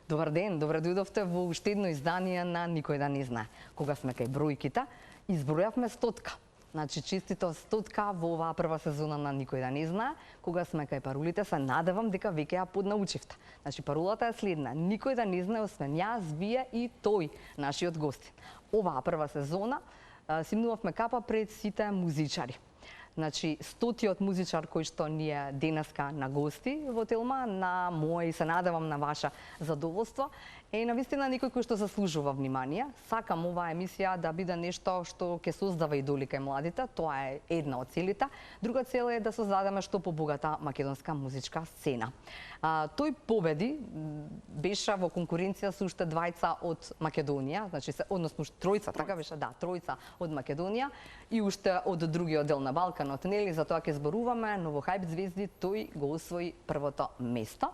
Добар ден, добре дојдовте во уште едно издание на Никој да не знае. Кога сме кај бројките, избројавме 100. Значи, честито 100 во оваа прва сезона на Никој да не знае. Кога сме кај паролите, се надевам дека веќе ја поднаучивте. Значи, паролата е следна: никој да не знае освен јас, вие и тој, нашиот гостин. Оваа прва сезона симнувавме капа пред сите музичари. Значи, 100-тиот музичар кој што ни е денеска на гости во Телма, на моје и се надевам на ваше задоволство, е навистина некој кој што заслужува внимание. Сакам оваа емисија да биде нешто што ќе создава идоли кај младите, тоа е една од целите. Друга цел е да создадеме што побогата македонска музичка сцена. Тој победи, беше во конкуренција со уште двајца од Македонија, значи односно тројца, така беше, да, тројца од Македонија и уште од другиот дел на Балканот, нели, за тоа ќе зборуваме, но во Хајп звезди тој го освои првото место.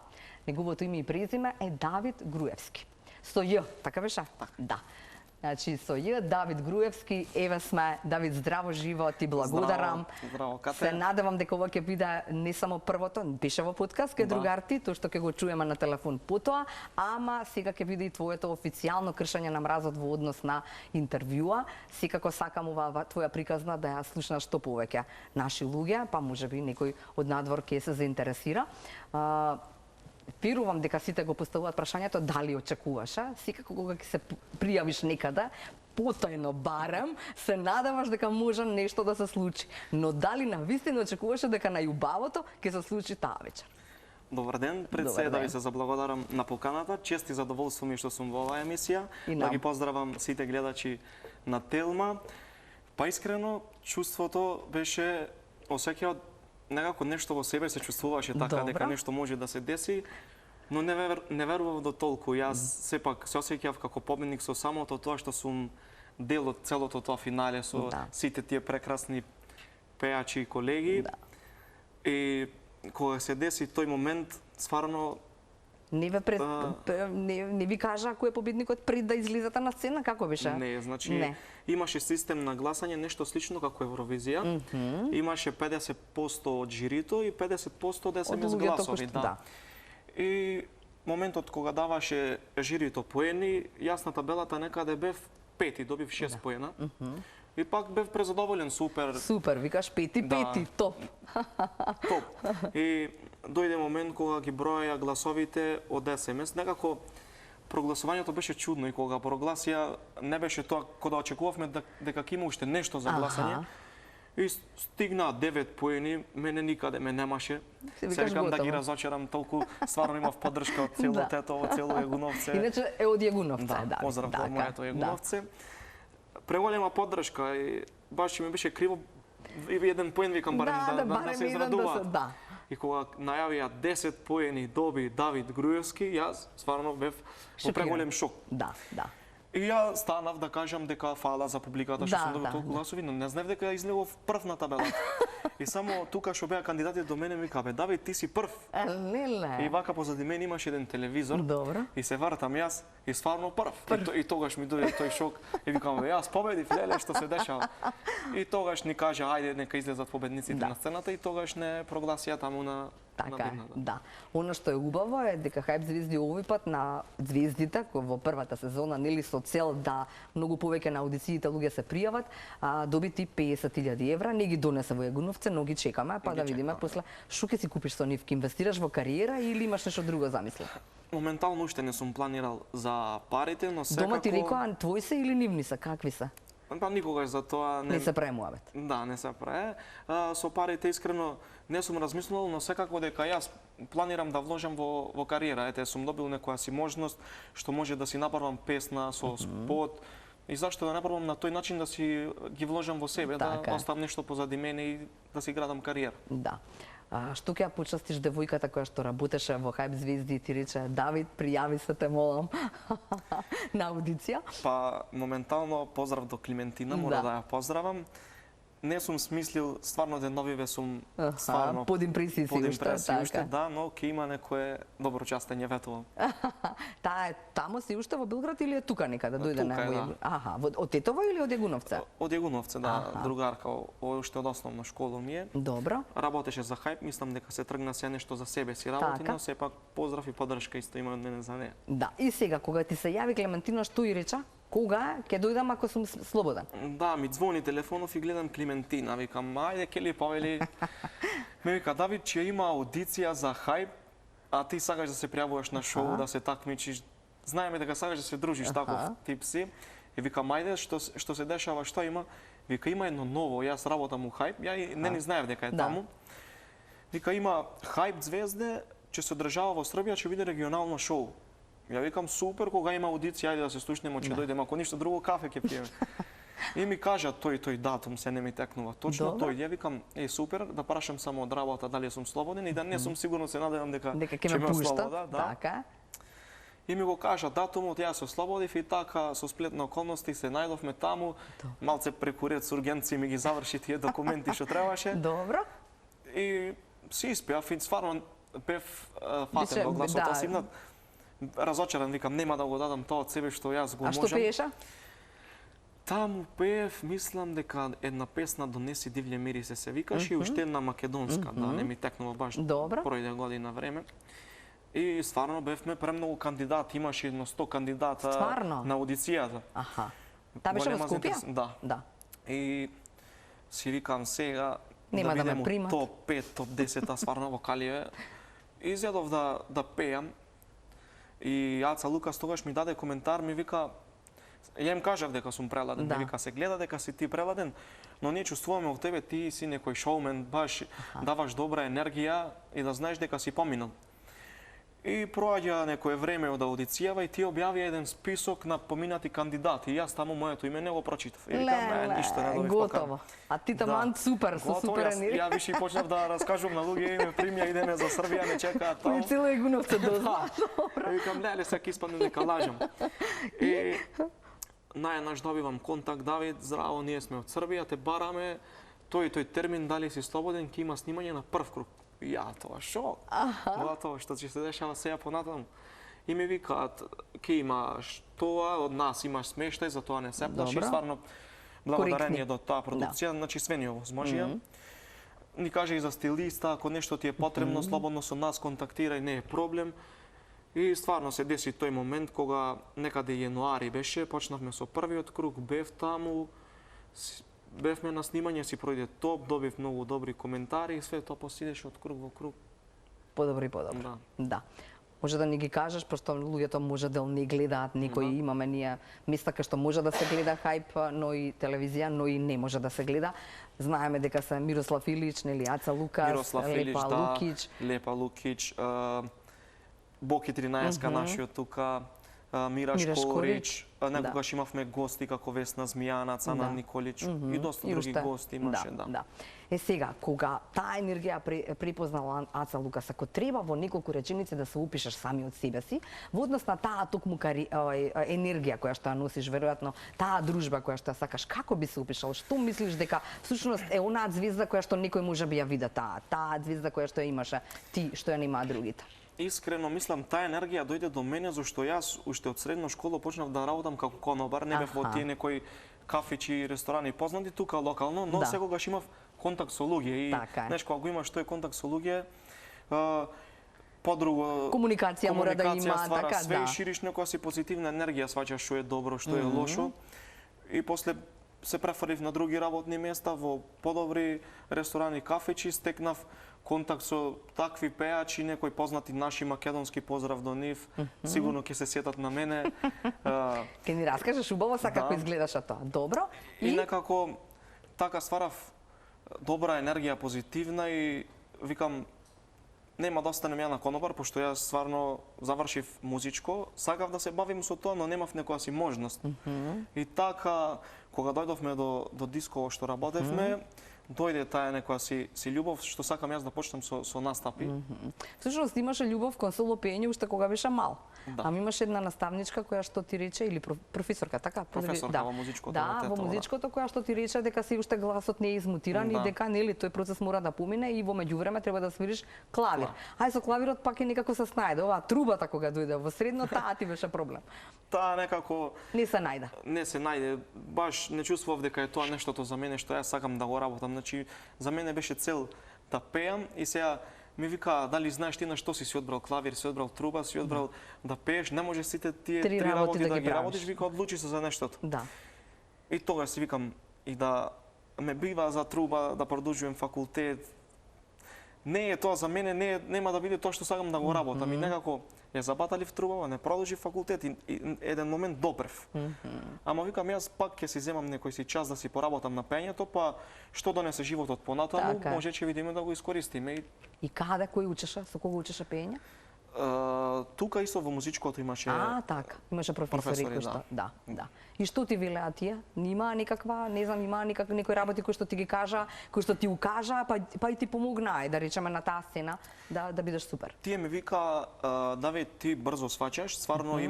Неговото име и презиме е Давид Груевски. Со Ј, така беше? Да. Значи, со Ј, Давид Груевски, еве сме. Давид, здраво, живо, ти благодарам. Здраво, Кате. Се надевам дека ова ќе биде не само првото, беше во подкаст кај другарти, тоа што ќе го чуеме на телефон потоа, ама сега ќе биде и твоето официјално кршење на мразот во однос на интервјуа. Секако сакам оваа твоја приказна да ја слушнаш што повеќе наши луѓе, па можеби некој од надвор ќе се заинтересира. Верувам дека сите го поставуваат прашањето дали очекуваш, секако кога ќе се пријавиш некаде, потајно барем, се надеваш дека може нешто да се случи. Но дали навистина очекуваше дека најубавото ќе се случи таа вечер? Добар ден, пред се да ви се заблагодарам на поканата. Чест и задоволство ми што сум во оваа емисија. Да ги поздравам сите гледачи на Телма. Па искрено, чувството беше осеќао некако нешто во себе се чувствуваше така, дека нешто може да се деси, но не верував до толку. Јас сепак се осеќав како победник со самото тоа што сум дел од целото тоа финале со сите тие прекрасни пеачи и колеги. И кога се деси тој момент, стварно Не ви кажа кој е победникот пред да излизате на сцена, како беше? Не, значи имаше систем на гласање, нешто слично како Евровизија. Имаше 50% од жирито и 50% од СМС гласови, да. И моментот кога даваше жирито поени, јас на табелата некаде бев пети, добив 6 поена. И пак бев презадоволен, супер. Супер, викаш пети, топ. Топ. И дојде момент кога ги броја гласовите од СМС, некако прогласувањето беше чудно и кога прогласија не беше тоа кога очекувавме дека ќе има уште нешто за гласање. И стигна 9 поени, мене никаде ме немаше. Се викам да ги разочарам, толку стварно имав поддршка од цело Тетово, цело Јагуновце. Иначе е од Јагуновце, да. Поздрав од моето Јагуновце. Преголема поддршка и баш ми беше криво и еден поен викам барем да се израдуваат. И кога најавија 10 поени доби Давид Груевски, јас стварно бев во преголем шок. Да. И ја станав да кажам дека фала за публиката што сум добил толку гласови, но не знаев дека излегов прв на табелата. И само тука што беа кандидатите до мене ми кажа: "Давид, ти си прв." И вака позади мене имаше еден телевизор. Добро. И се вратам јас и стварно прв. И тогаш ми дојде тој шок и викам: "Јас победив, леле, што се дешава?" И тогаш ни кажа: "Ајде, нека излезат победниците на сцената", и тогаш не прогласија таму на Така е, да. Оно што е убаво е дека Хајп звезди овој пат на звездите во првата сезона, нели, со цел да многу повеќе на аудициите луѓе се пријават, добити 50.000 евра, не ги донесе во Јагуновце, но ги чекаме, па да видиме после што ќе си купиш со нив, ќе инвестираш во кариера или имаш нешто друго замислено? Моментално уште не сум планирал за парите, но секако... Дома ти рекоа твои се или нивни се, какви се? Па никогаш за тоа не се прави муабет. Да, не се прави. Со парите искрено не сум размислувал, но секако дека јас планирам да вложам во кариера. Ете, сум добил некоја си можност што може да си направам песна со спот. И зашто да направам на тој начин да си ги вложам во себе, да оставам нешто позади мене и да си градам кариера. Да. Што ќе ја почастиш девојката која што работеше во Хајп звезди и ти рече: "Давид, пријави се, те молам." на аудиција? Па моментално поздрав до Климентина, мора да ја поздравам. не сум смислил стварно деновиве сум стварно под импресија уште, да, но ќе има некое добро частење ветувам. Тамо си уште во Белград или е тука некаде дојде на да. Аха, од Тетово или од Јагуновце? Од Јагуновце, да, другарка, уште од основна школа ми е. Добро. Работеше за Хајп, мислам дека се тргна се нешто за себе си работи, но сепак поздрав и поддршка исто има од мене за неа. Да, и сега кога ти се јави Клементина, што и реча? Кога ќе дојдам ако сум слободен? Да, ми звони телефонов и гледам Клементина, викам, ајде ке ли повели. Ме вика, Давид, че има аудиција за Хајп, а ти сакаш да се пријавуваш на шоу, да се такмичиш. Знаеме дека сакаш да се дружиш таков тип си. И викам, ајде, што се дешава, што има? Вика, има едно ново, јас работам у Хајп, ја и не ни знаев дека е таму. Вика, има Хајп звезде, ќе се одржава во Србија, ќе биде регионално шоу. Ја викам, супер, кога има аудиција, ајде да се слушнеме, ќе дојдеме, ако ништо друго, кафе ќе пиеме. И ми кажа тој датум, се не ми текнува. Точно тој, ја викам, супер, да прашам само од работа дали сум слободен и да не сум сигурно се надевам дека ќе ме пуштат. Така. И ми го кажа датумот, јас се ослободив и така со сплет на околности се најдовме таму, малце преку ред со ургенци ми ги заврши тие документи што требаше. Добро. И си испеав и стварно пев фатен во гласот симнат. Разочаран, викам, нема да го дадам тоа од себе што јас го можам. А што пееша? Таму пеев, мислам дека една песна Донеси дивље мирисе се викаше и уште една македонска, да не ми текнува баш пројде година време. И стварно бевме премногу кандидати, имаше едно 100 кандидата на аудицијата. Аха. Та беше во Скопје? Да. И си викам сега нема да ме примат. Топ 5, топ 10, а стварно вокаливе. Изјадов да пеам. И Аца Лукас тогаш ми даде коментар, ми вика, ја им кажав дека сум преладен, ми вика, се гледа дека си ти преладен, но ние чувствуваме во тебе, ти си некој шоумен, баш даваш добра енергија и да знаеш дека си поминал. И проаѓа некое време од аудицијава и ти објави еден список на поминати кандидати. И јас таму моето име не го прочитав. И викам, ништо не добив готово. А ти таман супер, со супер енергија. Ја више почнав да раскажувам на луѓе, име примја, идеме за Србија, не чекаат таму. И цело Јагуновце дозна. И викам, леле, сега испадне дека лажам. И најнаш добивам контакт, Давид, здраво, ние сме од Србија, те бараме, тој термин, дали си слободен, ќе има снимање на прв круг. Ја тоа шок. Тоа што ќе се дешава сега понатаму. И ми викаат, ќе имаш тоа, од нас имаш смештај, за тоа не се плаши. Стварно, благодарение до таа продукција, значи све ни овозможија. Ни каже и за стилиста, ако нешто ти е потребно, слободно со нас контактирај, не е проблем. И стварно се деси тој момент кога некаде јануари беше, почнавме со првиот круг, бев таму, бевме на снимање, си пројде топ, добив многу добри коментари и све тоа посидеше од круг во круг. Подобро и подобро. Да. Може да ни ги кажеш, пошто луѓето може да не гледаат, некои имаме ние места кај што може да се гледа Хајп, но и телевизија, но и не може да се гледа. Знаеме дека се Мирослав Илич, нели, Аца Лукас, Лепа Лукич. Лепа Лукич, Боки 13-ка нашиот тука, Мира Шкорич, некогаш имавме гости како Весна Змијана, Цана Николич и доста други гости имаше, да. Е сега, кога таа енергија припознала Аца Лукас, ако треба во неколку реченици да се упишеш сами од себе си, во однос на таа токму енергија која што ја носиш, веројатно, таа дружба која што ја сакаш, како би се упишал? Што мислиш дека всушност е онаа звезда која што некој може би ја вида таа звезда која што ја имаше ти, што ја немаа другите? Искрено мислам, таа енергија дојде до мене зашто јас уште од средна школа почнав да работам како конобар, не бев во тие некои кафичи и ресторани познати тука локално, но секогаш имав контакт со луѓе и знаеш кога го имаш тој контакт со луѓе, подруго комуникација мора да има, така све и шириш некоја си позитивна енергија, сваќаш што е добро, што е лошо. И после се префрлив на други работни места во подобри ресторани, кафичи, стекнав контакт со такви пеачи, некои познати наши македонски, поздрав до нив, сигурно ќе се сетат на мене. Ке ни раскажеш убаво са како изгледаше тоа. Добро. И некако така стварав добра енергија, позитивна и викам нема да останем ја на конобар, пошто јас стварно завршив музичко, сакав да се бавим со тоа, но немав некоја си можност. И така, кога дојдовме до дисково што работевме, дојде таа некоја си љубов што сакам јас да почнам со настапи. Всушност имаше љубов кон соло пеење уште кога беше мал. Да. Ама имаше една наставничка која што ти рече или професорка, така? Професорка во музичкото. Да, во музичкото која што ти рече дека си уште гласот не е измутиран и дека нели тој процес мора да помине и во меѓувреме треба да свириш клавир. Ај со клавирот пак и некако се снајде. Оваа трубата кога дојде во средно, таа ти беше проблем. Таа некако не се најде. Не се најде. Баш не чувствував дека е тоа нештото за мене што јас сакам да го работам. Значи за мене беше цел да пеам и сега ми вика дали знаеш ти на што си одбрал клавир, си одбрал труба, си одбрал да пееш, не може сите тие три работи да ги работиш, вика одлучи се за нештото. Да. И тогаш си викам и да ме бива за труба, да продолжувам факултет. Не е тоа за мене, нема да биде тоа што сакам да го работам и некако ја забаталив трубава, не продолжив факултет и еден момент допрев. Ама викам јас пак ќе си земам некој си час да си поработам на пењето, па што донесе животот понатаму, може ќе видиме да го искористиме. И каде кој учеше, со кого учеше пење? Тука исто во музичкото имаше така, имаше професори кои што, да. И што ти велеа тие? Има некаква, не знам, има некои работи кои што ти ги кажа, кои што ти укажа, па и ти помогнаа, да речеме на таа сцена, да бидеш супер. Тие ми вика, Давид, ти брзо сваќаш, стварно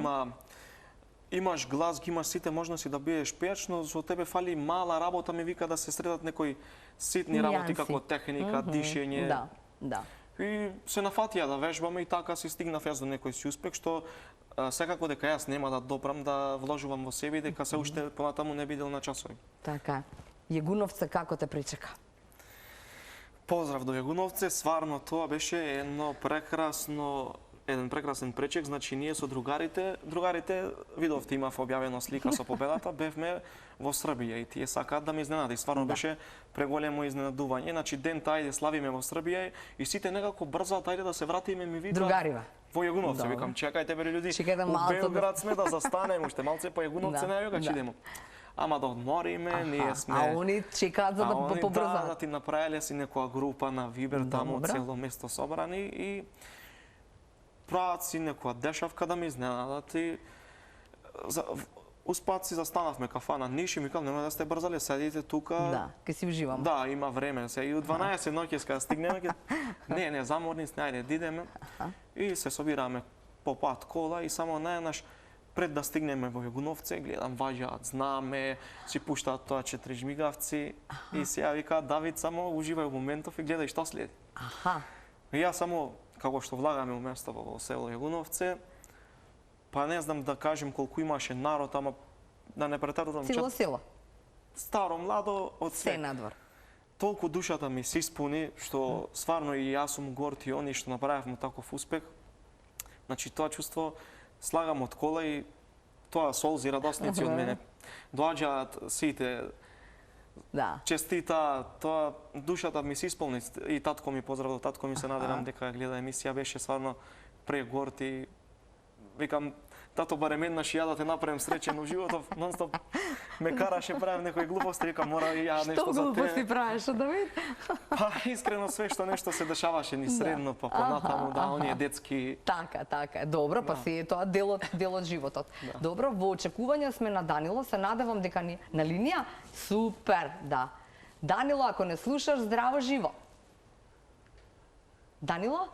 имаш глас, ги имаш сите можности да бидеш пејач, но со тебе фали мала работа, ми вика да се средат некои ситни работи како техника, дишење. Да. И се нафатија да вежбаме и така си стигнав јас до некој си успех, што секако дека јас нема да допрам да вложувам во себе и дека се уште понатаму не бидел на часови. Така. Јегуновце како те причека? Поздрав до Јегуновце, сварно тоа беше еден прекрасен пречек, значи ние со другарите видовте имав објавено слика со победата, бевме во Србија и тие сакаат да ме изненади. Стварно беше преголемо изненадување. Значи ден тајде славиме во Србија и сите некако брзаат тајде да се вратиме, ми викаат. Другариве. Во Јегуновце викам, чекајте бе луѓе. Во Белград сме да застанеме уште малце по Јегуновце на јога ќе идеме. Ама да одмориме, ние сме. А они чекаат за да побрзаат. Да ти направиле си некоја група на Вибер, таму цело место собрани и прават си некоја дешавка да ме изненадат и успат си застанавме кафана Ниш и ми кажа, нема да сте брзале, седите тука. Да, ке си уживам. Да, има време. И у 12 ноќе кога стигнеме, не, заморни сме, ајде, дидеме. И се собираме по пат кола и само најнаш пред да стигнеме во Јегуновце, гледам, важаат знаме, си пуштаат тоа 4 жмигавци и сега викаат, Давид, само уживај во моментов и гледај што следи. И јас само, како што влагаме у место во село Јегуновце, па не знам да кажем колку имаше народ, ама да не претерувам. Цело село? Старо, младо, од се надвор. Толку душата ми се испуни, што сварно и јас сум горд и они што направивме таков успех. Значи тоа чувство слагам од кола и тоа солзи радосници од мене. Доаѓаат сите. Да. Честита, тоа душата ми се исполни и татко ми поздравил, татко ми се надевам дека гледа емисија, беше сварно прегорд и викам, тато барем еднаш ја да те направим среќен у животов, нонстоп ме караше правам некои глупости, викам мора и ја нешто за тебе. Што глупости правиш, Давид? Па искрено све што нешто се дешаваше ни средно, па понатаму, да, оние детски. Така, добро, па си е тоа дел од животот. Добро, во очекување сме на Данило, се надевам дека ни на линија. Супер, да. Данило, ако не слушаш, здраво живо. Данило?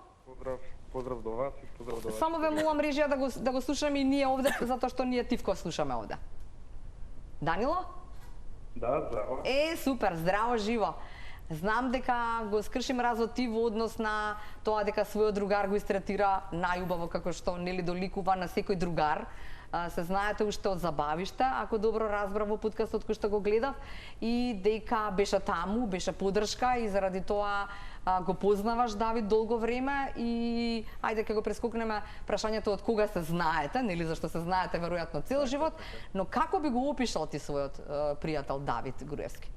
Поздрав до вас и поздрав до вас. Само ве молам режија да го слушаме и ние овде, затоа што ние тивко слушаме овде. Данило? Да, здраво. Супер, здраво живо. Знам дека го скрши мразот ти во однос на тоа дека својот другар го истретира најубаво како што нели доликува на секој другар. Се знаете уште од забавиште, ако добро разбрав во подкастот кој што го гледав, и дека беше таму, беше поддршка и заради тоа го познаваш Давид долго време и ајде ќе го прескокнеме прашањето од кога се знаете, нели зашто се знаете веројатно цел живот, но како би го опишал ти својот пријател Давид Груевски?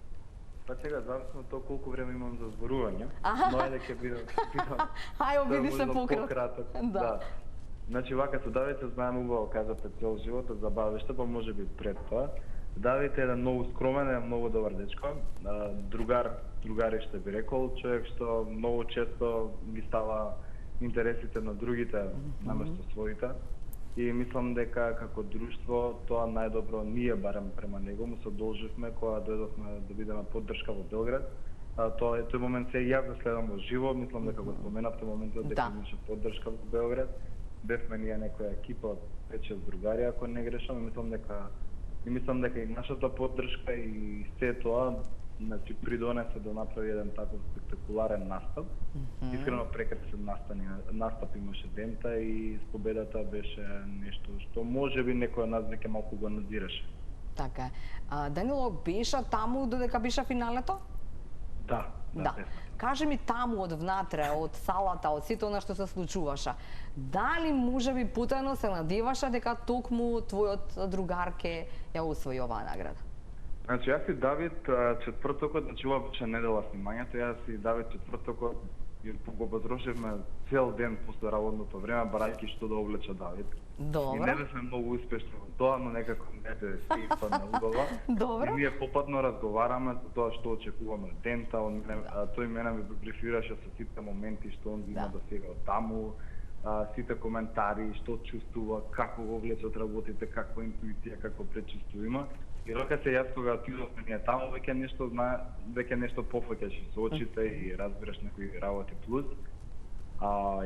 Па сега, зависно од тоа колку време имам за зборување, но ајде ќе бидам. Хај, обиди се пократок. Да. Значи, вака со Давид се знаеме убаво, кажате, цел живот, од забавиште, па може би пред тоа. Давид е еден многу скромен, еден многу добар дечко, другари што би рекол, човек што многу често ги става интересите на другите наместо своите. И мислам дека како друштво тоа најдобро ние барем према него му се долживме кога дојдовме да бидеме поддршка во Белград тој момент се јас го следам во живо, мислам дека го споменавте моментот дека имаше поддршка во Белград. Бевме ние некоја екипа од 5-6 другари, ако не грешам, мислам дека и нашата поддршка и се тоа придонесе да направи еден таков спектакуларен настап. Искрено прекрасен настап имаше дента и победата беше нешто што можеби некој од нас веќе малку го надзираше. Така е. Данило, беше таму додека беше финалето? Да. Кажи ми таму од внатре, од салата, од сето она што се случуваше. Дали можеби потајно се надеваше дека токму твојот другар ке ја освои оваа награда? Значи, јас и Давид четвртокот, значи ова беше недела снимањето, јас и Давид четвртокот го потрошивме цел ден после работното време, барајќи што да облече Давид. Добро. И не бевме многу успешни во тоа, но некако не се испадна убава. Добро. И ние попатно разговараме за тоа што очекуваме од дента, тој мене ме брифираше со сите моменти што он има да сега од таму, сите коментари, што чувствува, како го влече од работите, каква интуиција, како предчувство има. И рака се јас кога отидовме ние таму веќе нешто пофаќаше со очите и разбираш некои работи плюс.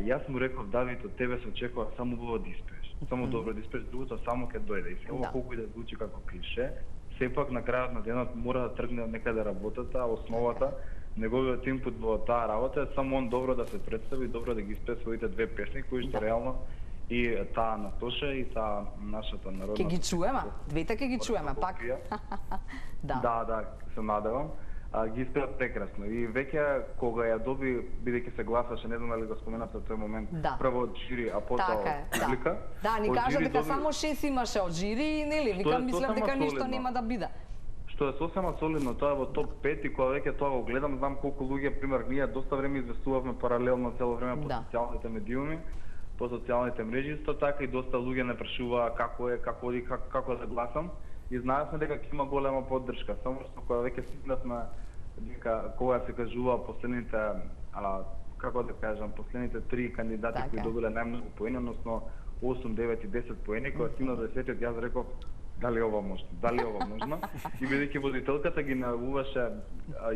Јас му реков, Давид, од тебе се очекува само убаво да испееш. Само добро да испееш, другото само ќе дојде. И сега колку и да звучи како клише, сепак на крајот на денот мора да тргне од некаде работата, основата, неговиот инпут во таа работа е само он добро да се представи, добро да ги испее своите две песни кои што реално и таа на Тоша и таа нашата народна. Ке ги чуеме, двете ке ги чуеме пак. Да, се надевам. Ги испеат прекрасно. И веќе кога ја доби, бидејќи се гласаше, не знам дали го споменавте тој момент, прво од жири, а потоа од публика. Да, ни кажа дека само 6 имаше од жири, нели? Викам, мислам дека ништо нема да биде. Што е сосема солидно, тоа е во топ 5 и кога веќе тоа го гледам, знам колку луѓе, пример, ние доста време известувавме паралелно цело време по социјалните медиуми, по социјалните мрежи, исто така и доста луѓе ме прашуваа како е, како да гласам. И знаевме дека има голема поддршка, само што кога веќе стигнавме дека кога се кажува последните како да кажам, последните 3 кандидати кои добиле најмногу поени, односно 8, 9 и 10 поени, кога стигна до 10-тиот јас реков дали ова можно, и бидејќи водителката ги најавуваше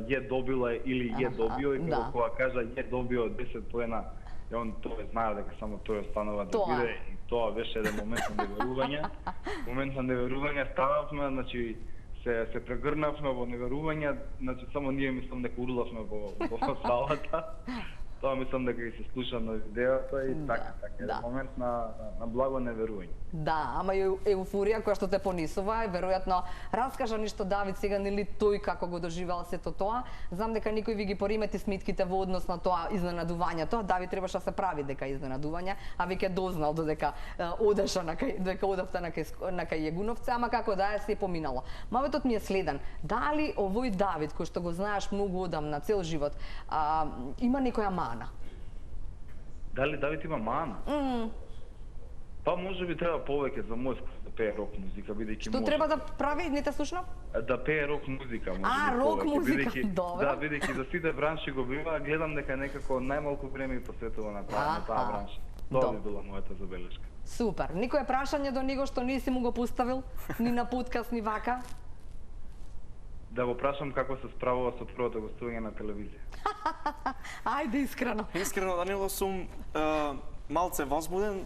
е добила или е добио, и кога кажа е добио 10 поена, и он тоа знае дека само тој останува да биде, и тоа беше еден момент на неверување. Момент на неверување, стававме, значи се прегрнавме во неверување, значи само ние мислам дека урлавме во салата. Тоа мислам дека ги се слуша на видеото и така, момент на благо неверување. Да, ама и еуфорија која што те понесува, и веројатно раскажа ништо Давид сега, нели тој како го доживеал сето тоа. Знам дека никој ви ги поремети сметките во однос на тоа изненадувањето. Давид требаше да се прави дека изненадување, а веќе дознал додека одеше дека одавте на кај Јегуновци, ама како да е, се поминало. Моветот ми е следен. Дали овој Давид кој што го знаеш многу одамна, цел живот, има некоја мана? Дали Давид има мана? Па може би треба повеќе за мој вкус да пее рок музика, бидејќи Што треба да прави, не те слушнав? Да пее рок музика, може би. Рок музика, добро. Да, бидејќи за сите бранши го бива, гледам дека некако најмалку време и посветува на таа бранша. Тоа би била мојата забелешка. Супер. Никое прашање до него што не си му го поставил, ни на подкаст, ни вака? Да го прашам како се справува со првото гостување на телевизија. Ајде искрено. Искрено, Данило, сум малце возбуден,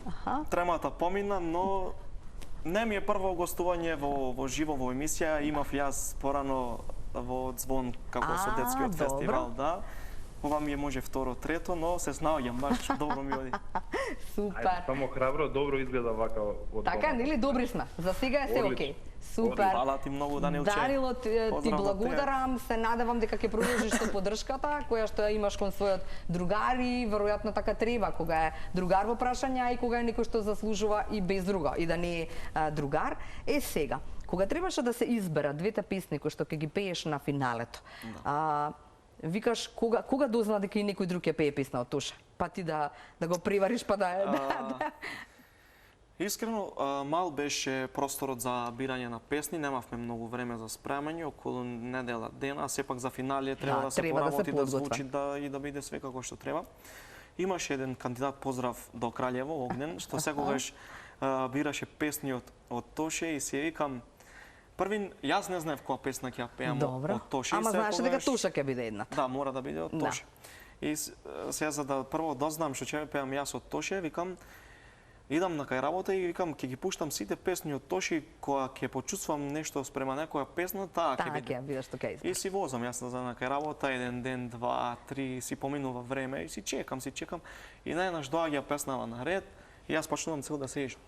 тремата помина, но не ми е прво гостување во живо во емисија, имав јас порано во Звон како со детскиот фестивал, да. Ова ми е може второ, трето, но се снаоѓам, баш добро ми оди. Супер. Ајде, само храбро, добро изгледа вака од Така, нели добри сме. За сега е се окей. Супер. Фала ти многу, Данилче. Данило, ти благодарам, се надевам дека ќе продолжиш со поддршката која што имаш кон својот другар и веројатно така треба кога е другар во прашања и кога е некој што заслужува и без друго и да не е другар. Сега, кога требаше да се изберат двете песни кои што ќе ги пееш на финалето. Викаш кога дозна дека и некој друг ќе пее песна од Тоша? Па ти да го привариш па да. Искрено, мал беше просторот за бирање на песни, немавме многу време за спремање, околу недела дена, а сепак за финале треба да се поработи, да звучи и да биде све како што треба. Имаше еден кандидат, поздрав до Краљево, Огнен, што секогаш бираше песни од Тоше и си викам, Првин, јас не знаев која песна ќе ја пеам од Тоше. Ама знаеш дека Тоша ќе биде едната. Да, мора да биде од Тоше. И сега за да прво дознам што ќе пеам јас од Тоше, викам, идам на кај работа и викам ќе ги пуштам сите песни од Тоши кога ќе почувствам нешто спрема некоја песна, таа ќе биде. Таа ќе биде што ќе изберам. И си возам јас на кај работа, еден ден, два, три, си поминува време и си чекам и најнаш доаѓа песнава на ред и јас почнувам цел да се ежам.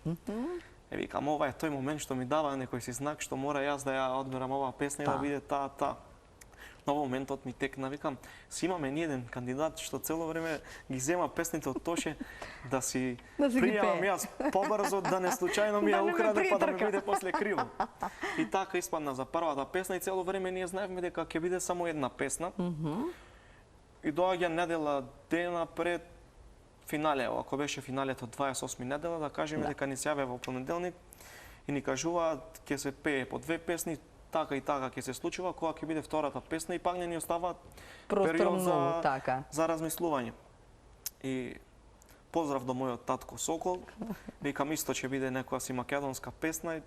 Викам, ова е тој момент што ми дава некој си знак што мора јас да ја одберам оваа песна и да биде таа. На овој моментот ми текна, викам, си имаме ни еден кандидат што цело време ги зема песните од Тоше да си пријавам јас побрзо, да не случајно ми ја украде па да ми биде после криво. И така испадна за првата песна и цело време ние знаевме дека ќе биде само една песна. И доаѓа недела дена пред финале, ако беше финалето 28 недела, да кажеме дека ни се јавија во понеделник и ни кажуваат ќе се пее по две песни, така и така ќе се случува, кога ќе биде втората песна и пак не ни остава период за размислување. И поздрав до мојот татко Сокол, викам исто ќе биде некоја си македонска песна,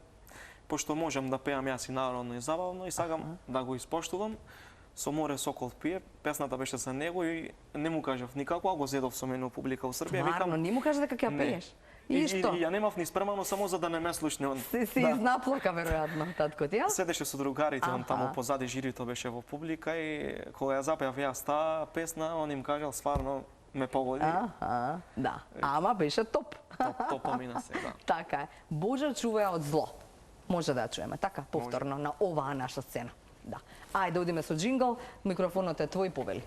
пошто можам да пеам јас и народно и забавно и сакам да го испоштувам. Со Море Сокол пие, песната беше за него и не му кажав никако, а го зедов со мене у публика у Србија. Тварно, не му кажа дека ќе пееш? И ја немав ни спремано само за да не ме слушне он. Си изнаплака веројатно татко ти, ја? Седеше со другарите, он таму позади жирито беше во публика и кога ја запеав јас таа песна, он им кажал стварно ме погоди. Да. Ама беше топ. Топ помина се, да. Така е. Боже чуваја од зло. Може да ја чуеме така повторно на оваа наша сцена. Да. Ајде да одиме со джингл, микрофонот е твој, повели.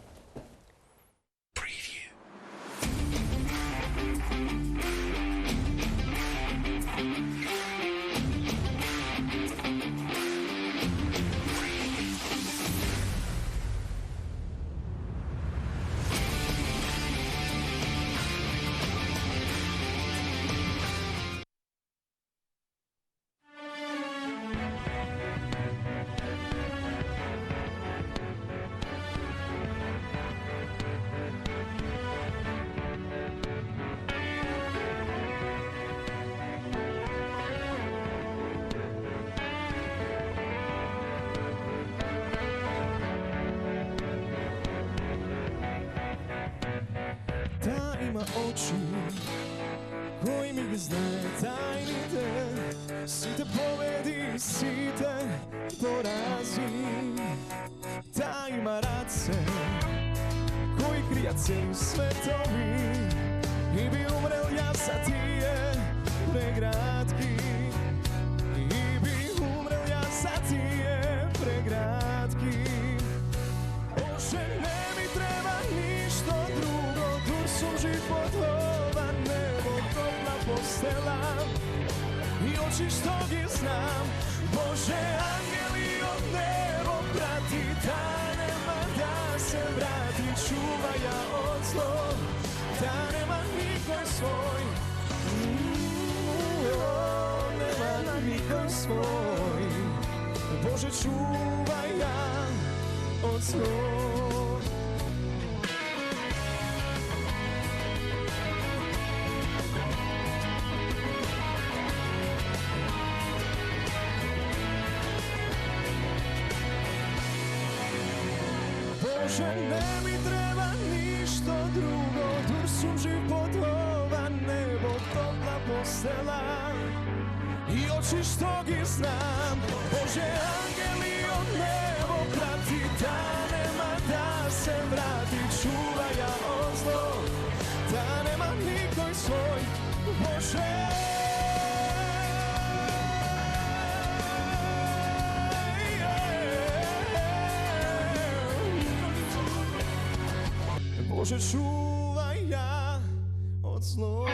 Очи, кој ми ги знае тајните, сите победи, сите порази. Та има раце, кои кријат цели светови, и би умрел јас за тие преградки. И би умрел јас за тие преградки. Боже, не ми треба ништо друго, дур сум жив под ова небо, топла постела и очи што ги знам. Боже, ангели од небо прати, да нема да се врати, чува ја од зло, да нема никој свој, нема никој свој. Боже, чува ја од зло. Боже, не ми треба ништо друго, дур сум жив под ова небо, топла постела и очи што ги знам. Боже, ангели од небо прати, да нема да се врати, чува ја од зло, да нема никој свој. Боже, Боже, чувај ја од зло.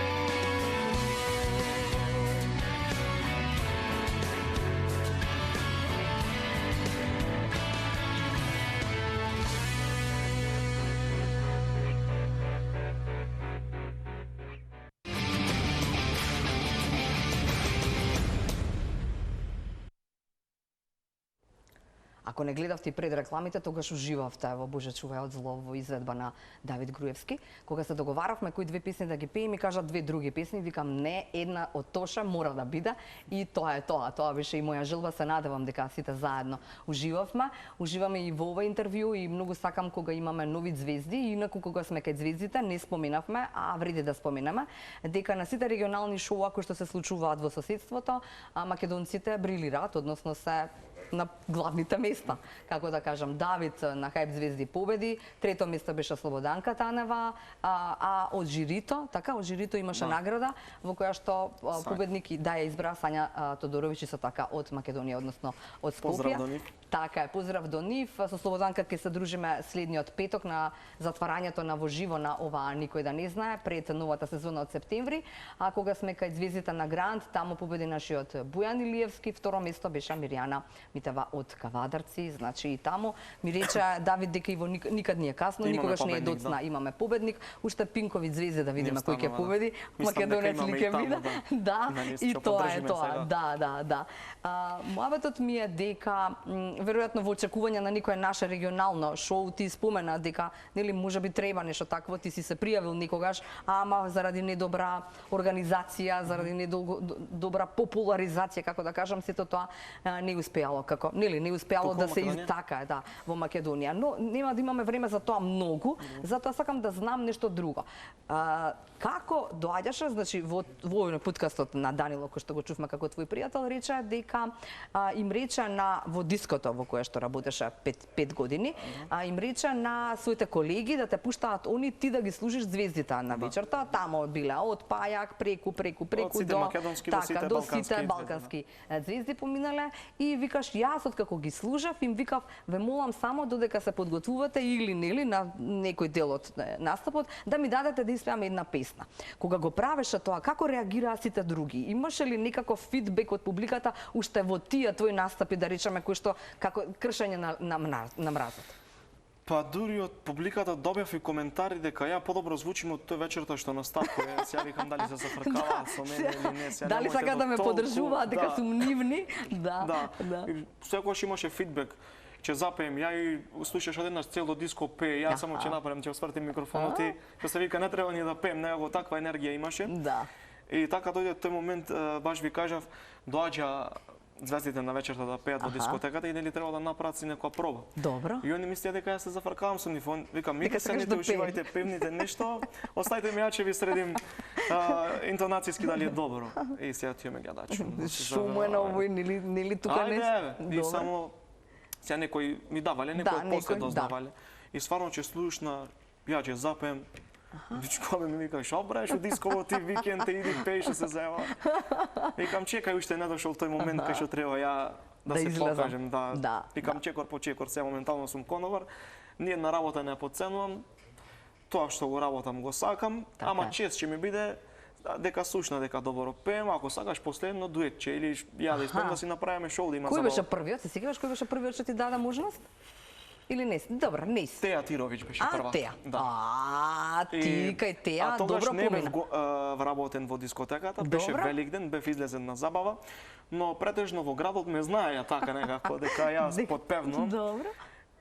Ако не гледавте пред рекламите, тогаш уживавте во Боже чувај од зло во изведба на Давид Груевски. Кога се договаравме кои две песни да ги пеем, ми кажа две други песни, викам не, една од Тоша мора да биде и тоа е тоа. Тоа беше и моја желба, се надевам дека сите заедно уживавме. Уживаме и во ова интервју и многу сакам кога имаме нови звезди, инаку кога сме кај звездите не споменавме, а вреди да споменаме дека на сите регионални шоуа кои што се случуваат во соседството, македонците брилираат, односно се на главните места. Како да кажам, Давид на Хајп звезди победи, трето место беше Слободанка Танева, а од жирито, така, од жирито имаше награда во која што победник ја избра Сања Тодоровиќ со така од Македонија, односно од Скопје. Поздрав до нив. Така е, поздрав до нив. Со Слободанка ќе се дружиме следниот петок на затварањето на воживо на ова никој да не знае пред новата сезона од септември, а кога сме кај звездите на Гранд, таму победи нашиот Бујан Илиевски, второ место беше Мирјана Митева од Кавадарци, значи и таму ми рече Давид дека и во никад не е касно, никогаш не е доцна, имаме победник, уште пинкови звезди да видиме кој ќе победи. Македонец ли ќе биде? Да, и тоа е тоа. Да. Муабетот ми е дека веројатно во очекување на некое наше регионално шоу ти спомена дека нели можеби треба нешто такво, ти си се пријавил некогаш, ама заради недобра организација, заради недобра популаризација, како да кажам, сето тоа не успеало, како нели не успеало да се така, да, во Македонија. Но нема да имаме време за тоа многу, затоа сакам да знам нешто друго. Како доаѓаше, значи во овој подкастот на Данило кој што го чувме како твој пријател, рече дека им рече во диското во кое што работеше 5 години, им рече на своите колеги да те пуштаат они ти да ги служиш звездите на вечерта, таму биле од Пајак преку до сите балкански звезди поминале и викаш јас откако ги служав им викав ве молам само додека се подготвувате или нели на некој дел од настапот да ми дадете да испеам една песна. Кога го правеше тоа, како реагираа сите други? Имаше ли некаков фидбек од публиката уште во тие твои настапи, да речеме, кои што како кршење на мразот? Па дури од публиката добив и коментари дека ја подобро звучим од тој вечерта што настапува. Ја викам дали се зафркаваат со мене или не. Дали сака да ме поддржуваат дека сум нивни? Да. Секогаш имаше фидбек. Ќе запеем, ја и слушаш еднаш цело диско пее, ја само ќе направам, ќе свртим микрофонот и што се вика не треба ни да пеем, него таква енергија имаше. Да. И така дојде тој момент, баш ви кажав, доаѓа звездите на вечерта да пеат во дискотеката и нели треба да направат си некоја проба. Добро. И они мислеа дека ја се зафркавам со нив. Викам, мите се не уживајте, певните нешто, оставите ми ја ќе ви средим интонацијски дали е добро. И сега тие ме гледачи. Шумо е на овој, нели тука не. Ајде, и само сега некој ми давале, некој после дознавале. И стварно ќе слушаш на ја ќе запеем. Дичко ми вика, шо бреш од дисково ти викенд иди пееш се заева. Викам чекај уште не дошол тој момент кај што треба ја да се покажем, да. Викам чекор по чекор, сега моментално сум конобар. Ни една работа не подценувам. Тоа што го работам го сакам, ама чест ќе ми биде дека слушна дека добро пеем, ако сакаш последно дуетче или ја да испеем да си направиме шоу да има забава. Кој беше првиот? Се сеќаваш кој беше првиот што ти даде можност? Или не? Добро, не си. Теја Тировиќ беше прва. Теја. Ти кај Теја добро помина. А тогаш не бев вработен во дискотеката, беше Великден, бев излезен на забава, но претежно во градот ме знаеја така некако дека јас подпевнувам. Добро.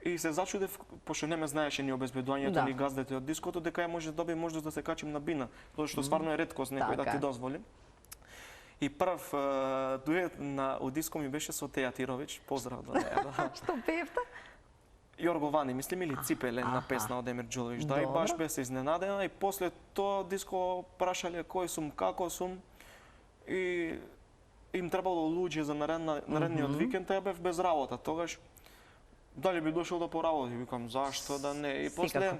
И се зачудев, пошто не ме знаеше ни обезбедувањето ни газдите од диското, дека ја може да добием можност да се качим на бина, тоа што стварно е реткост некој да ти дозволи. И прв дует у диско ми беше со Теја Тировиќ, поздрав до неја. Што пеевте? Јорго Вани, мислим, или Ципеле, една песна од Емир Џуловиќ. Да, и баш бе се изненадена и после тоа диско прашале кој сум, како сум и им требало луѓе за наредниот викенд, ја бев без работа. Тогаш дали би дошол да поработи, викам зашто да не. И после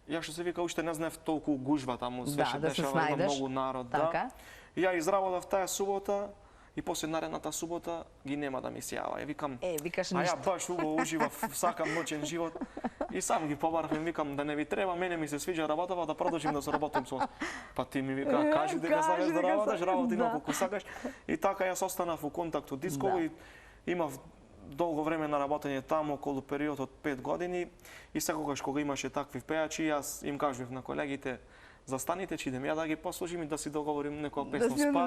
ја што се вика уште не знаев толку гужва таму, све се дешава, има многу народ, да. Ја изработав таа субота. И после наредната субота ги нема да ми се јава. Ја викам, викаш а ја баш убаво уживав, сакам ноќен живот. И сам ги побарав и викам да не ви треба, мене ми се свиѓа работава, да продолжим да се работам со. Па ти ми вика, кажи дека сакаш да работиш, работи на колку сакаш. И така јас останав во контакт од дисково и имав долго време на работење таму, околу период од 5 години. И секогаш кога имаше такви пејачи, јас им кажував на колегите, застаните, че идем ја да ги послужим и да си договорим некоја песна спа.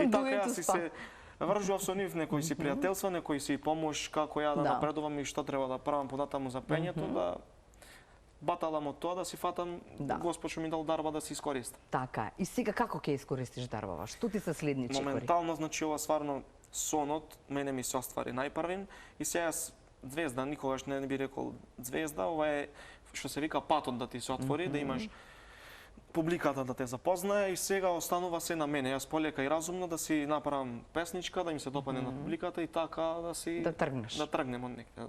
И така јас си се вржував со нив некои си пријателства, некои си помош како ја да напредувам и што треба да правам понатаму за пењето, да баталам од тоа да си фатам Господ што ми дал дарба да се искористам. Така е. И сега како ќе искористиш дарбава? Што ти се следни чекори? Моментално, значи, ова сварно сонот мене ми се оствари најпрвин и сега звезда, никогаш не би рекол звезда, ова е што се вика патот да ти се отвори, да имаш публиката да те запознае и сега останува се на мене. Јас полека и разумно да си направам песничка, да им се допадне на публиката и така да си да тргнеш. Да тргнем од некаде.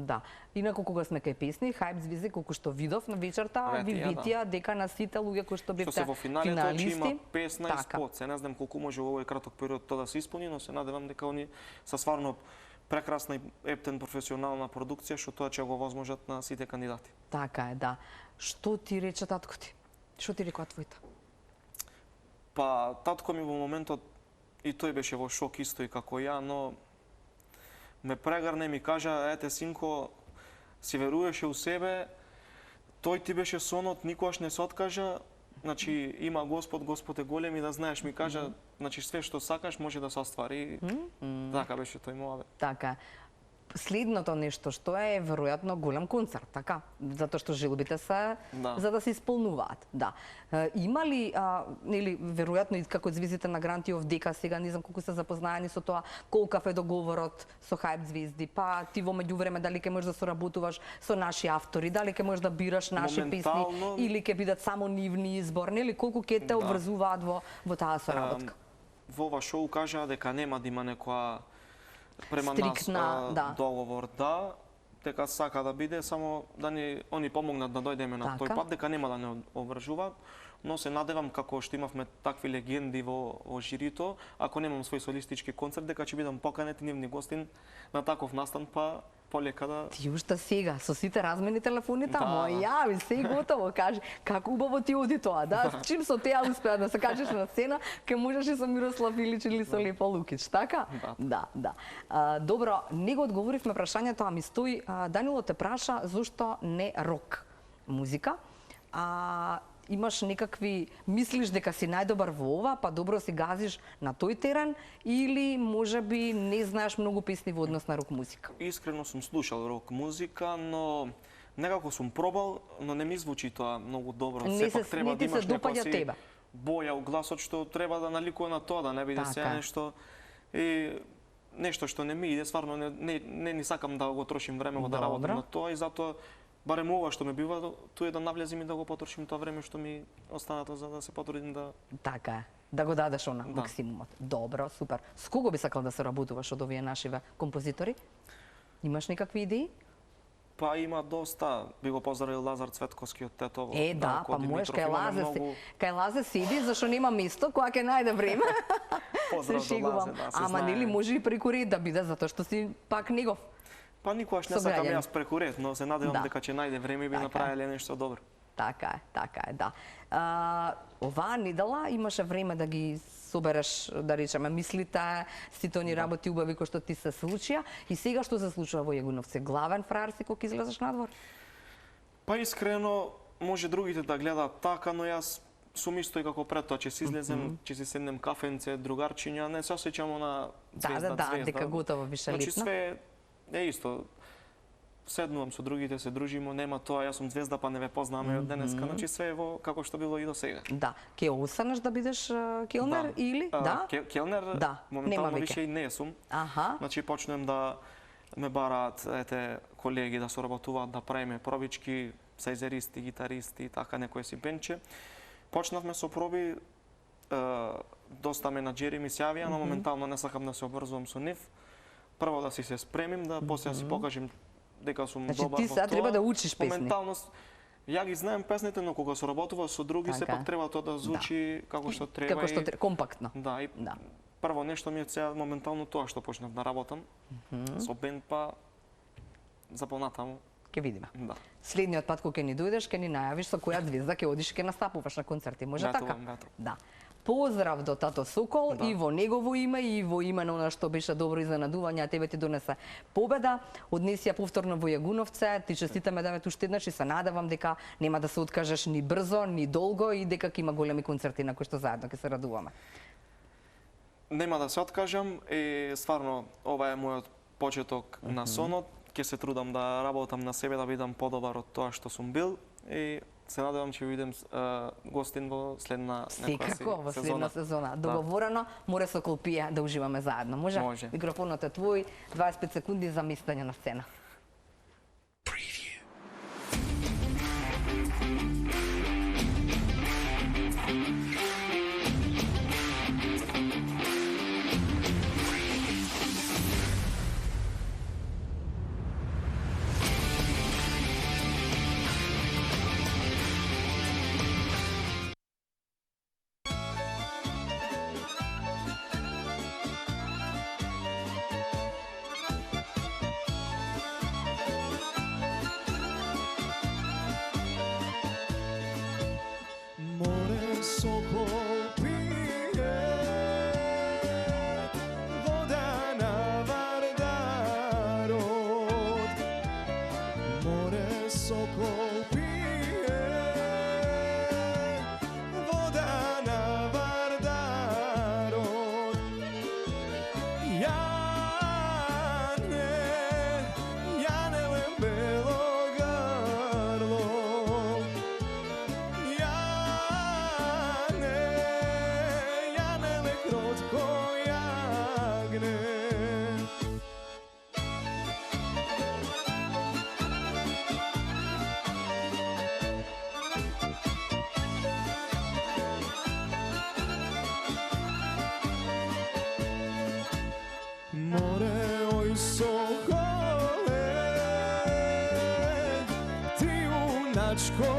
Да. Инаку кога сме кај песни, Хајп звезди колку што видов на вечерта, ви видија дека на сите луѓе кои што бевте финалисти. Што се во финалето че има песна и така. спот. Се не знам колку може во овој краток период тоа да се исполни, но се надевам дека они са стварно прекрасна и ептен професионална продукција што тоа ќе го возможат на сите кандидати. Така е, да. Што ти рече татко ти? Што ти рекоа твојта? Па, татко ми во моментот, и тој беше во шок исто и како ја, но ме прегрне и ми кажа, ете, синко, си веруваше у себе, тој ти беше сонот, никогаш не се откажа, значи, има Господ, Господ е голем и да знаеш, ми кажа, значи, све што сакаш може да се оствари. Така беше тој муавет. Така. Следното нешто што е веројатно голем концерт, така? Затоа што желбите се за да се исполнуваат. Да. Има ли нели веројатно и како звездите на Грантиов дека сега не знам колку се запознаени со тоа, колкав е договорот со Хајп звезди, па ти во меѓувреме дали ќе можеш да соработуваш со наши автори, дали ќе можеш да бираш наши песни или ќе бидат само нивни избор, нели колку ќе те обврзуваат во таа соработка? Во ова шоу кажа дека нема да има некоја према нас договор, дека сака да биде, само да они помогнат да дојдеме на тој пат, дека нема да не обвржуваат, но се надевам како што имавме такви легенди во жирито, ако немам свој солистички концерт, дека ќе бидам поканет нивни гостин на таков настан, па полека да... Ти уште сега, со сите размени телефони тамо, јави, се готово, кажи, како убаво ти оди тоа, да? Чим со теа успеа да се кажеш на сцена, ке можеш и со Мирослав Илич или со Лепа Лукич, така? Да. Добро, не го одговоривме прашањето, ами стои, Данило те праша зошто не рок музика, имаш некакви, мислиш дека си најдобар во ова, па добро си газиш на тој терен, или можеби не знаеш многу песни во однос на рок музика? Искрено сум слушал рок музика, но некако сум пробал, но не ми звучи тоа многу добро. Сепак треба да имаш некоја боја у гласот што треба да наликува на тоа, да не биде сега нешто и нешто што не ми иде, стварно не ни сакам да го трошим време да работам на тоа и затоа барем ова што ме бива, тоа е да навлезем и да го потрошим тоа време што ми останато за да се потрудим да... Така е, да го дадеш она максимумот. Добро, супер. С кого би сакал да се работуваш од овие нашиве композитори? Имаш некакви идеи? Па има доста. Би го поздравил Лазар Цветковски од Тетово. Да, па можеш кај Лазе седи, зашто нема место, која ќе најде време. Поздрав до Лазе, да, се ама нели може и преку ред да биде, затоа што си пак негов. Па никогаш не сакам јас преку ред, но се надевам дека ќе најде време и би направиле нешто добро. Така е, да. Оваа недела имаше време да ги собереш, да речеме, мислите, сите они работи убави кои што ти се случија и сега што се случува во Јагуновци? Главен фраер си кога излезеш надвор? Па искрено, може другите да гледаат така, но јас сум исто и како пред тоа, ќе си излезем, ќе си седнем кафенце, другарчиња, не се осеќам на звезда. Да, дека готово више летна. Значи све е исто. Седнувам со другите, се дружимо, нема тоа, јас сум звезда, па не ве познаваме од денеска, значи све е во како што било и до сега. Да, ќе останеш да бидеш келнер или? Да. Келнер, моментално више и не сум. Значи почнем да ме бараат, колеги да соработуваат, да правиме пробички, сајзеристи, гитаристи, така некој си бенче. Почнавме со проби, доста менаџери ми се јавија, но моментално не сакам да се обврзувам со нив. Прво да си се спремим, да после да си покажем дека сум добар во тоа. Значи ти сега треба да учиш песни. Моментално ја ги знаем песните, но кога соработуваш со други, сепак треба тоа да звучи како што треба. Како што треба, компактно. Да, и прво нешто ми е сега моментално тоа што почнав да работам со бенд, па за понатаму. Ќе видиме. Да. Следниот пат кога ќе ни дојдеш, ќе ни најавиш со која звезда ќе одиш и ќе настапуваш на концерти, може така? Да. Поздрав до тато Сокол и во негово име и во име на она што беше добро изненадување, а тебе ти донесе победа. Однеси ја повторно во Јагуновце, ти честитаме да уште еднаш и се надевам дека нема да се откажеш ни брзо, ни долго и дека ќе има големи концерти на кои што заедно ќе се радуваме. Нема да се откажам и стварно ова е мојот почеток на сонот. Ќе се трудам да работам на себе, да бидам подобар од тоа што сум бил и се надевам ќе видим гостин во следна Секако, во следна сезона. Договорено, Море Сокол пие да уживаме заедно. Може? Може. Микрофонот е твој, 25 секунди за местење на сцена. Sokol pije voda na Vardarod. More Sokol pije voda na Vardarod. Jane belo grlo. More oj Sokole, ti junačko